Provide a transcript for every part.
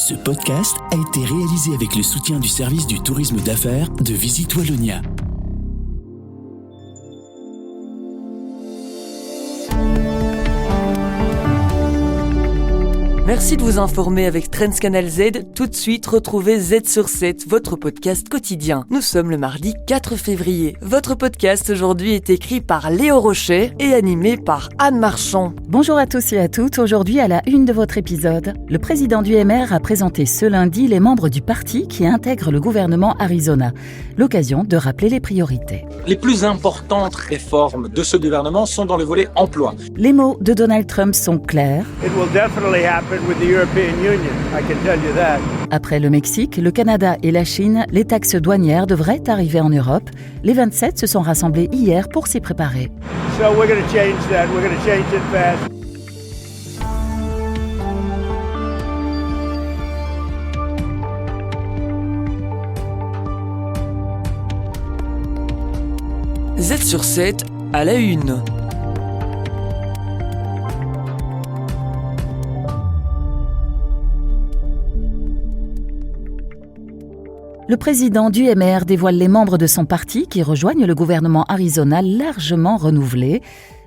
Ce podcast a été réalisé avec le soutien du service du tourisme d'affaires de Visite Wallonia. Merci de vous informer avec Trends Canal Z. Tout de suite, retrouvez Z sur 7, votre podcast quotidien. Nous sommes le mardi 4 février. Votre podcast aujourd'hui est écrit par Léo Rochet et animé par Anne Marchand. Bonjour à tous et à toutes. Aujourd'hui, à la une de votre épisode, le président du MR a présenté ce lundi les membres du parti qui intègrent le gouvernement Arizona. L'occasion de rappeler les priorités. Les plus importantes réformes de ce gouvernement sont dans le volet emploi. Les mots de Donald Trump sont clairs. It will definitely happen with the European Union, I can tell you that. Après le Mexique, le Canada et la Chine, les taxes douanières devraient arriver en Europe. Les 27 se sont rassemblés hier pour s'y préparer. So we're going to change that. We're going to change it fast. Z sur 7, à la une. Le président du MR dévoile les membres de son parti qui rejoignent le gouvernement Arizona largement renouvelé.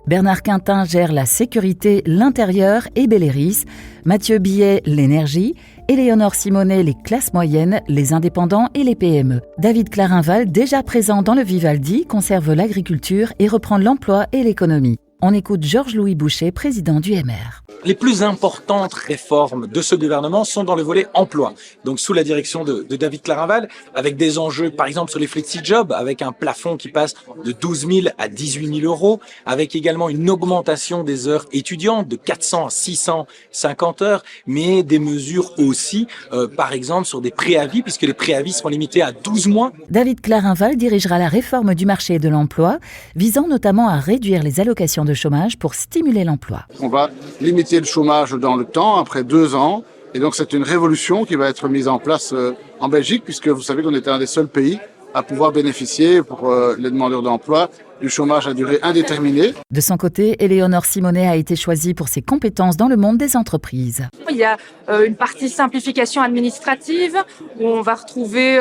Bernard Quintin gère la sécurité, l'intérieur et Belléris, Mathieu Billet l'énergie, Éléonore Simonet les classes moyennes, les indépendants et les PME. David Clarinval, déjà présent dans le Vivaldi, conserve l'agriculture et reprend l'emploi et l'économie. On écoute Georges-Louis Boucher, président du MR. Les plus importantes réformes de ce gouvernement sont dans le volet emploi. Donc sous la direction de David Clarinval, avec des enjeux par exemple sur les flexi-jobs, avec un plafond qui passe de 12 000 à 18 000 euros, avec également une augmentation des heures étudiantes de 400 à 650 heures, mais des mesures aussi, par exemple sur des préavis, puisque les préavis seront limités à 12 mois. David Clarinval dirigera la réforme du marché de l'emploi, visant notamment à réduire les allocations de chômage pour stimuler l'emploi. On va limiter le chômage dans le temps, après 2 ans. Et donc, c'est une révolution qui va être mise en place en Belgique, puisque vous savez qu'on était un des seuls pays à pouvoir bénéficier pour les demandeurs d'emploi du chômage à durée indéterminée. De son côté, Éléonore Simonet a été choisie pour ses compétences dans le monde des entreprises. Il y a une partie simplification administrative où on va retrouver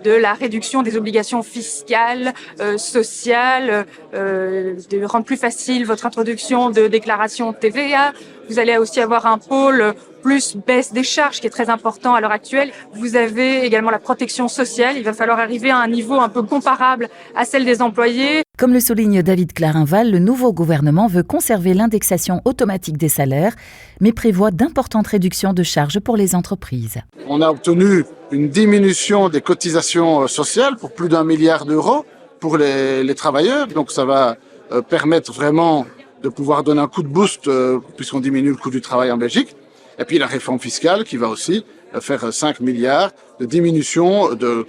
de la réduction des obligations fiscales, sociales, de rendre plus facile votre introduction de déclaration TVA. Vous allez aussi avoir un pôle plus baisse des charges qui est très important à l'heure actuelle. Vous avez également la protection sociale. Il va falloir arriver à un niveau un peu comparable à celle des employés. Comme le souligne David Clarinval, le nouveau gouvernement veut conserver l'indexation automatique des salaires, mais prévoit d'importantes réductions de charges pour les entreprises. On a obtenu une diminution des cotisations sociales pour plus d'1 milliard d'euros pour les travailleurs. Donc ça va permettre vraiment de pouvoir donner un coup de boost puisqu'on diminue le coût du travail en Belgique. Et puis la réforme fiscale qui va aussi faire 5 milliards de diminution de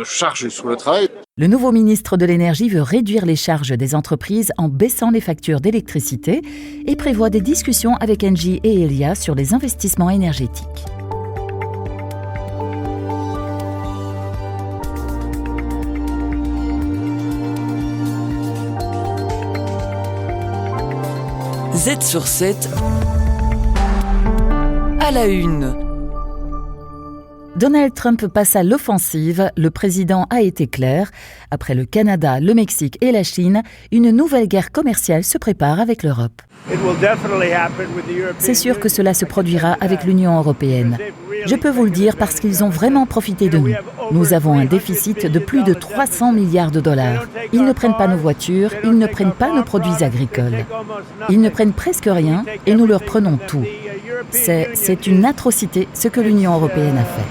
charges sur le travail. Le nouveau ministre de l'Énergie veut réduire les charges des entreprises en baissant les factures d'électricité et prévoit des discussions avec Engie et Elia sur les investissements énergétiques. Z sur 7, à la une. Donald Trump passe à l'offensive. Le président a été clair. Après le Canada, le Mexique et la Chine, une nouvelle guerre commerciale se prépare avec l'Europe. C'est sûr que cela se produira avec l'Union européenne. Je peux vous le dire parce qu'ils ont vraiment profité de nous. Nous avons un déficit de plus de 300 milliards de dollars. Ils ne prennent pas nos voitures, ils ne prennent pas nos produits agricoles. Ils ne prennent presque rien et nous leur prenons tout. C'est une atrocité ce que l'Union européenne a fait.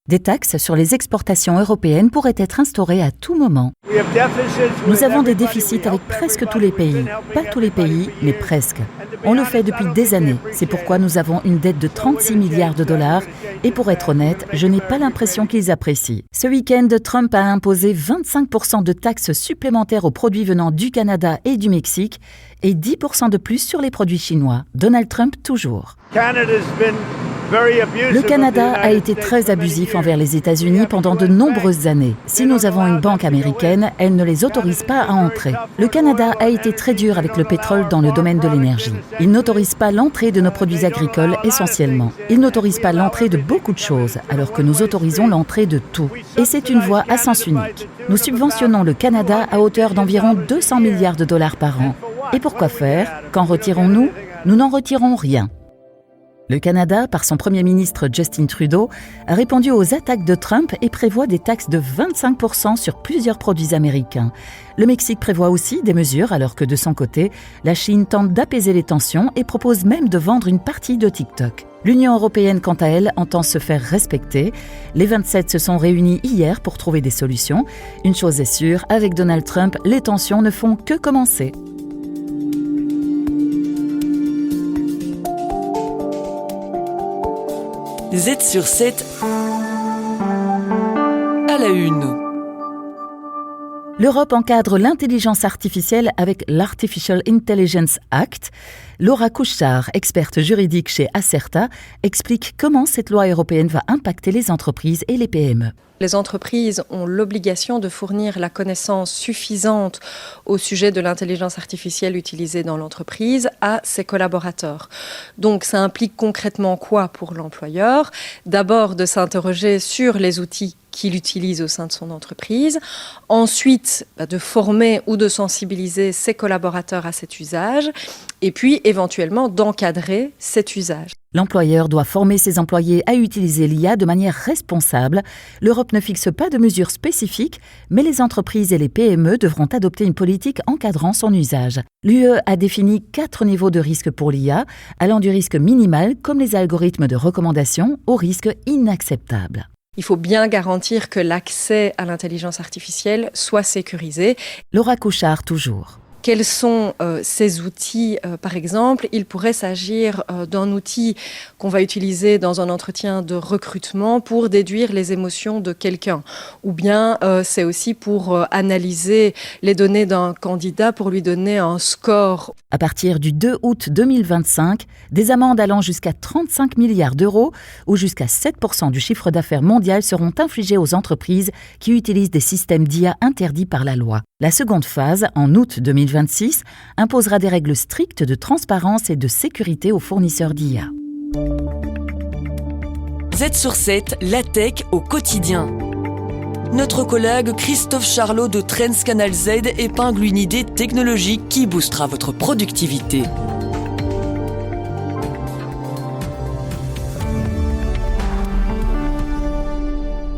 Des taxes sur les exportations européennes pourraient être instaurées à tout moment. Nous avons des déficits avec presque tous les pays. Pas tous les pays, mais presque. On le fait depuis des années. C'est pourquoi nous avons une dette de 36 milliards de dollars. Et pour être honnête, je n'ai pas l'impression qu'ils apprécient. Ce week-end, Trump a imposé 25% de taxes supplémentaires aux produits venant du Canada et du Mexique et 10% de plus sur les produits chinois. Donald Trump toujours. Canada's been very abusive. Le of the Canada a United été States très for many abusif years. envers les États-Unis pendant de nombreuses années. Si nous avons une banque américaine, elle ne les autorise pas à entrer. Le Canada a été très dur avec le pétrole dans le domaine de l'énergie. Il n'autorise pas l'entrée de nos produits agricoles essentiellement. Il n'autorise pas l'entrée de beaucoup de choses, alors que nous autorisons l'entrée de tout. Et c'est une voie à sens unique. Nous subventionnons le Canada à hauteur d'environ 200 milliards de dollars par an. Et pour quoi faire? Qu'en retirons-nous? Nous n'en retirons rien. Le Canada, par son premier ministre Justin Trudeau, a répondu aux attaques de Trump et prévoit des taxes de 25% sur plusieurs produits américains. Le Mexique prévoit aussi des mesures alors que de son côté, la Chine tente d'apaiser les tensions et propose même de vendre une partie de TikTok. L'Union européenne, quant à elle, entend se faire respecter. Les 27 se sont réunis hier pour trouver des solutions. Une chose est sûre, avec Donald Trump, les tensions ne font que commencer. Z sur 7 à la une. L'Europe encadre l'intelligence artificielle avec l'Artificial Intelligence Act. Laura Couchard, experte juridique chez Acerta, explique comment cette loi européenne va impacter les entreprises et les PME. Les entreprises ont l'obligation de fournir la connaissance suffisante au sujet de l'intelligence artificielle utilisée dans l'entreprise à ses collaborateurs. Donc ça implique concrètement quoi pour l'employeur? D'abord de s'interroger sur les outils qu'il utilise au sein de son entreprise. Ensuite, de former ou de sensibiliser ses collaborateurs à cet usage. Et puis, éventuellement, d'encadrer cet usage. L'employeur doit former ses employés à utiliser l'IA de manière responsable. L'Europe ne fixe pas de mesures spécifiques, mais les entreprises et les PME devront adopter une politique encadrant son usage. L'UE a défini 4 niveaux de risque pour l'IA, allant du risque minimal, comme les algorithmes de recommandation, au risque inacceptable. Il faut bien garantir que l'accès à l'intelligence artificielle soit sécurisé. Laura Couchard, toujours. Quels sont ces outils, par exemple? Il pourrait s'agir d'un outil qu'on va utiliser dans un entretien de recrutement pour déduire les émotions de quelqu'un. Ou bien c'est aussi pour analyser les données d'un candidat pour lui donner un score. À partir du 2 août 2025, des amendes allant jusqu'à 35 milliards d'euros ou jusqu'à 7% du chiffre d'affaires mondial seront infligées aux entreprises qui utilisent des systèmes d'IA interdits par la loi. La seconde phase, en août 2026, imposera des règles strictes de transparence et de sécurité aux fournisseurs d'IA. Z sur 7, la tech au quotidien. Notre collègue Christophe Charlot de Trends Canal Z épingle une idée technologique qui boostera votre productivité.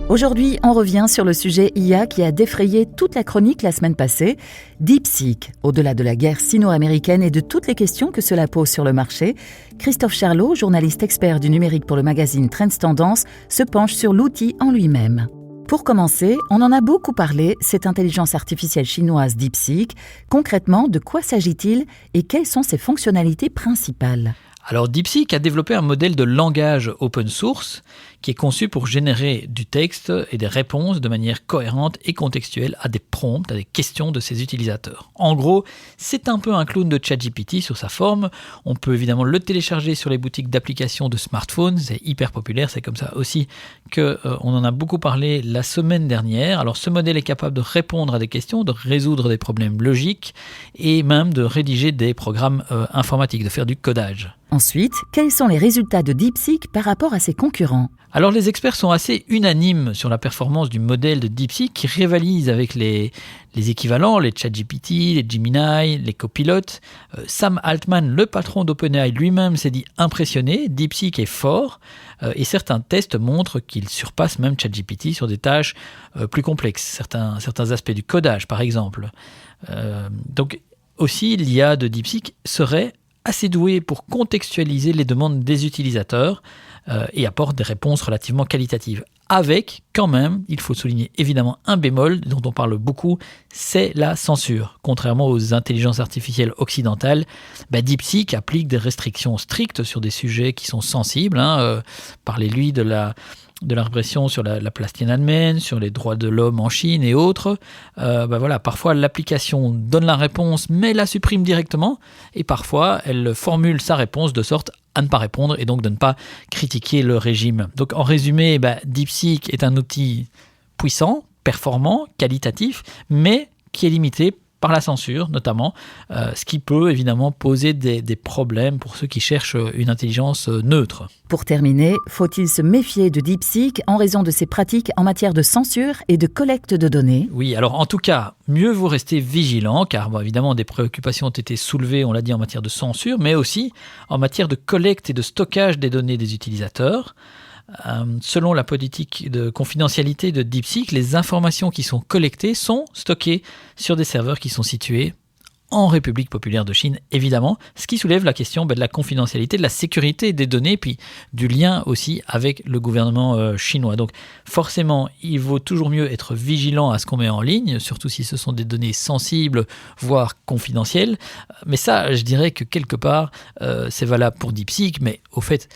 Aujourd'hui, on revient sur le sujet IA qui a défrayé toute la chronique la semaine passée, DeepSeek. Au-delà de la guerre sino-américaine et de toutes les questions que cela pose sur le marché, Christophe Charlot, journaliste expert du numérique pour le magazine Trends Tendance, se penche sur l'outil en lui-même. Pour commencer, on en a beaucoup parlé, cette intelligence artificielle chinoise DeepSeek. Concrètement, de quoi s'agit-il et quelles sont ses fonctionnalités principales ? Alors DeepSeek a développé un modèle de langage open source qui est conçu pour générer du texte et des réponses de manière cohérente et contextuelle à des prompts, à des questions de ses utilisateurs. En gros, c'est un peu un clone de ChatGPT sur sa forme. On peut évidemment le télécharger sur les boutiques d'applications de smartphones, c'est hyper populaire, c'est comme ça aussi qu'on en a beaucoup parlé la semaine dernière. Alors ce modèle est capable de répondre à des questions, de résoudre des problèmes logiques et même de rédiger des programmes informatiques, de faire du codage. Ensuite, quels sont les résultats de DeepSeek par rapport à ses concurrents ? Alors les experts sont assez unanimes sur la performance du modèle de DeepSeek qui rivalise avec les équivalents, les ChatGPT, les Gemini, les copilotes. Sam Altman, le patron d'OpenAI lui-même, s'est dit impressionné. DeepSeek est fort et certains tests montrent qu'il surpasse même ChatGPT sur des tâches plus complexes, certains aspects du codage par exemple. Donc aussi l'IA de DeepSeek serait assez doué pour contextualiser les demandes des utilisateurs et apporte des réponses relativement qualitatives. Avec, quand même, il faut souligner évidemment un bémol dont on parle beaucoup, c'est la censure. Contrairement aux intelligences artificielles occidentales, DeepSeek applique des restrictions strictes sur des sujets qui sont sensibles. Parlez-lui de la de la répression sur la place Tiananmen, sur les droits de l'homme en Chine et autres, parfois l'application donne la réponse mais la supprime directement, et parfois elle formule sa réponse de sorte à ne pas répondre et donc de ne pas critiquer le régime. Donc en résumé, DeepSeek est un outil puissant, performant, qualitatif, mais qui est limité par la censure notamment, ce qui peut évidemment poser des problèmes pour ceux qui cherchent une intelligence neutre. Pour terminer, faut-il se méfier de DeepSeek en raison de ses pratiques en matière de censure et de collecte de données ? Oui, alors en tout cas, mieux vaut rester vigilant, car évidemment des préoccupations ont été soulevées, on l'a dit, en matière de censure, mais aussi en matière de collecte et de stockage des données des utilisateurs. Selon la politique de confidentialité de DeepSeek, les informations qui sont collectées sont stockées sur des serveurs qui sont situés en République populaire de Chine, évidemment, ce qui soulève la question de la confidentialité, de la sécurité des données, puis du lien aussi avec le gouvernement chinois. Donc forcément, il vaut toujours mieux être vigilant à ce qu'on met en ligne, surtout si ce sont des données sensibles, voire confidentielles. Mais ça, je dirais que quelque part, c'est valable pour DeepSeek, mais au fait,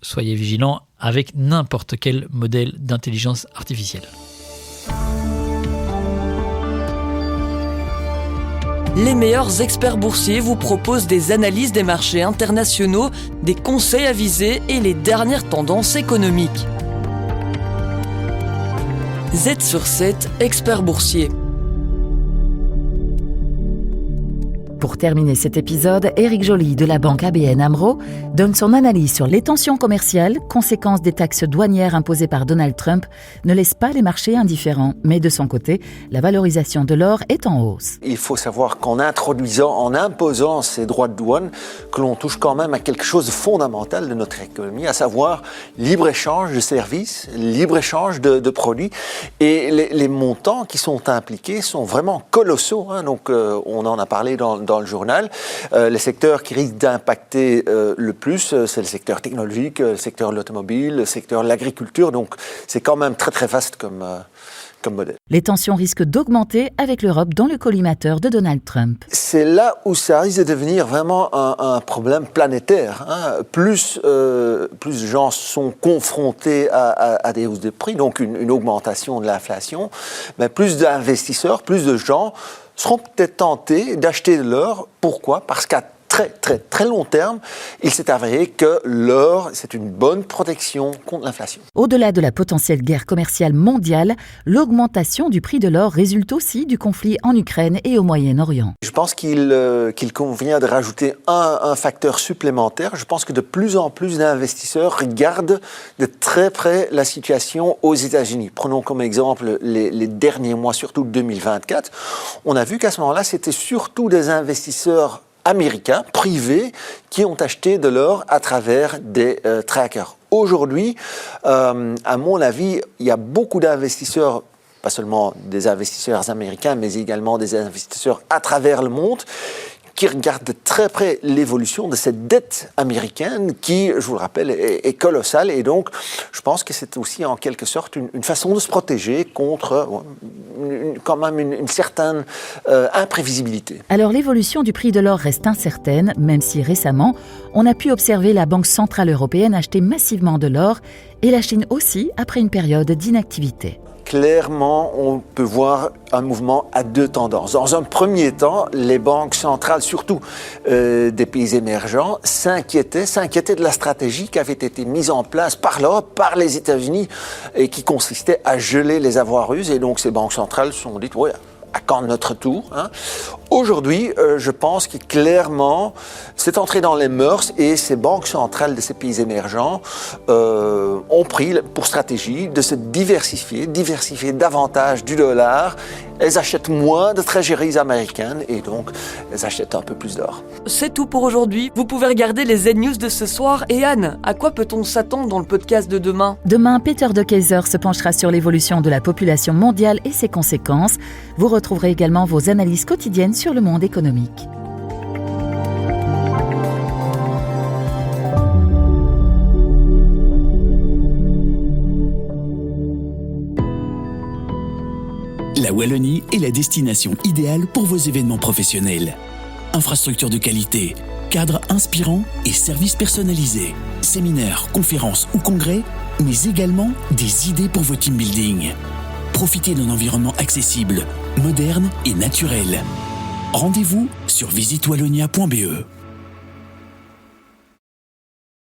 soyez vigilants avec n'importe quel modèle d'intelligence artificielle. Les meilleurs experts boursiers vous proposent des analyses des marchés internationaux, des conseils avisés et les dernières tendances économiques. Z sur 7, experts boursiers. Pour terminer cet épisode, Éric Joly de la banque ABN AMRO donne son analyse sur les tensions commerciales, conséquences des taxes douanières imposées par Donald Trump, ne laisse pas les marchés indifférents. Mais de son côté, la valorisation de l'or est en hausse. Il faut savoir qu'en imposant ces droits de douane, que l'on touche quand même à quelque chose de fondamental de notre économie, à savoir libre-échange de services, libre-échange de produits. Et les montants qui sont impliqués sont vraiment colossaux. Donc on en a parlé dans le journal. Les secteurs qui risquent d'impacter le plus, c'est le secteur technologique, le secteur de l'automobile, le secteur de l'agriculture. Donc, c'est quand même très, très vaste comme modèle. Les tensions risquent d'augmenter avec l'Europe dans le collimateur de Donald Trump. C'est là où ça risque de devenir vraiment un problème planétaire. Plus de gens sont confrontés à des hausses de prix, donc une augmentation de l'inflation, mais plus d'investisseurs, plus de gens seront peut-être tentés d'acheter de l'or. Pourquoi ? Parce qu'à très, très, très long terme, il s'est avéré que l'or, c'est une bonne protection contre l'inflation. Au-delà de la potentielle guerre commerciale mondiale, l'augmentation du prix de l'or résulte aussi du conflit en Ukraine et au Moyen-Orient. Je pense qu'il convient de rajouter un facteur supplémentaire. Je pense que de plus en plus d'investisseurs regardent de très près la situation aux États-Unis. Prenons comme exemple les derniers mois, surtout 2024. On a vu qu'à ce moment-là, c'était surtout des investisseurs américains, privés, qui ont acheté de l'or à travers des trackers. Aujourd'hui, à mon avis, il y a beaucoup d'investisseurs, pas seulement des investisseurs américains, mais également des investisseurs à travers le monde, qui regardent de très près l'évolution de cette dette américaine qui, je vous le rappelle, est colossale. Et donc, je pense que c'est aussi en quelque sorte une façon de se protéger contre quand même une certaine imprévisibilité. Alors, l'évolution du prix de l'or reste incertaine, même si récemment, on a pu observer la Banque centrale européenne acheter massivement de l'or et la Chine aussi après une période d'inactivité. Clairement, on peut voir un mouvement à deux tendances. Dans un premier temps, les banques centrales, surtout des pays émergents, s'inquiétaient de la stratégie qui avait été mise en place par l'Europe, par les États-Unis, et qui consistait à geler les avoirs russes. Et donc, ces banques centrales se sont dites, ouais, à quand notre tour ? Aujourd'hui, je pense que clairement, c'est entré dans les mœurs et ces banques centrales de ces pays émergents ont pris pour stratégie de se diversifier davantage du dollar. Elles achètent moins de treasuries américaines et donc elles achètent un peu plus d'or. C'est tout pour aujourd'hui. Vous pouvez regarder les Z-News de ce soir. Et Anne, à quoi peut-on s'attendre dans le podcast de demain ? Demain, Peter de Keyser se penchera sur l'évolution de la population mondiale et ses conséquences. Vous retrouverez également vos analyses quotidiennes sur le monde économique. La Wallonie est la destination idéale pour vos événements professionnels. Infrastructures de qualité, cadre inspirant et services personnalisés. Séminaires, conférences ou congrès, mais également des idées pour vos team building. Profitez d'un environnement accessible, moderne et naturel. Rendez-vous sur visitewallonia.be.